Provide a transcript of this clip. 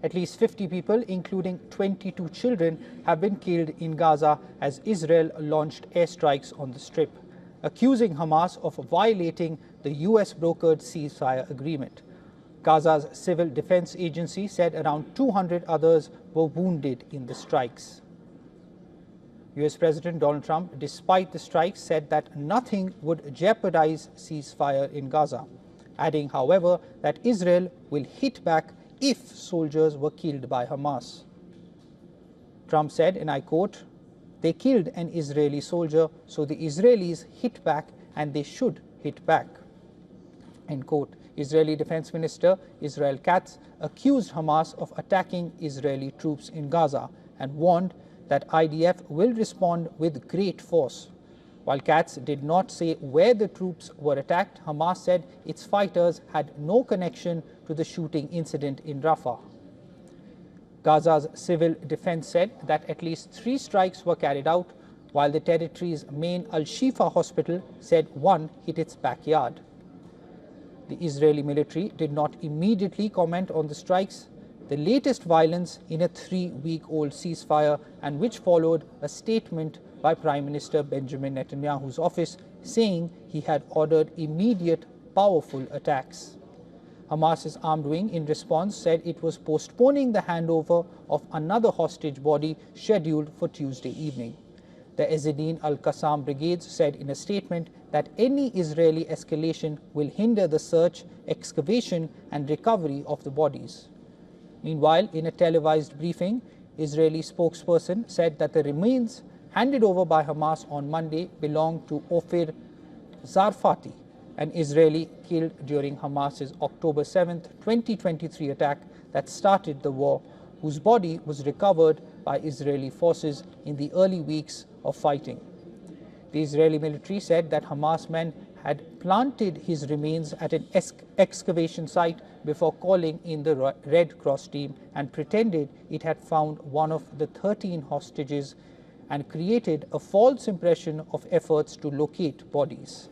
At least 50 people, including 22 children, have been killed in Gaza as Israel launched airstrikes on the Strip, accusing Hamas of violating the US-brokered ceasefire agreement. Gaza's civil defense agency said around 200 others were wounded in the strikes. US President Donald Trump, despite the strikes, said that nothing would jeopardize ceasefire in Gaza, adding, however, that Israel will hit back if soldiers were killed by Hamas. Trump said, and I quote, "They killed an Israeli soldier, so the Israelis hit back and they should hit back." End quote. Israeli Defense Minister Israel Katz accused Hamas of attacking Israeli troops in Gaza and warned that IDF will respond with great force. While Katz did not say where the troops were attacked, Hamas said its fighters had no connection to the shooting incident in Rafah. Gaza's civil defense said that at least 3 strikes were carried out, while the territory's main Al-Shifa hospital said one hit its backyard. The Israeli military did not immediately comment on the strikes, the latest violence in a 3-week-old ceasefire, and which followed a statement by Prime Minister Benjamin Netanyahu's office saying he had ordered immediate, powerful attacks. Hamas's armed wing, in response, said it was postponing the handover of another hostage body scheduled for Tuesday evening. The Ezzedine al-Qassam brigades said in a statement that any Israeli escalation will hinder the search, excavation and recovery of the bodies. Meanwhile, in a televised briefing, Israeli spokesperson said that the remains handed over by Hamas on Monday belonged to Ofir Zarfati, an Israeli killed during Hamas's October 7, 2023 attack that started the war, whose body was recovered by Israeli forces in the early weeks of fighting. The Israeli military said that Hamas men had planted his remains at an excavation site before calling in the Red Cross team and pretended it had found one of the 13 hostages and created a false impression of efforts to locate bodies.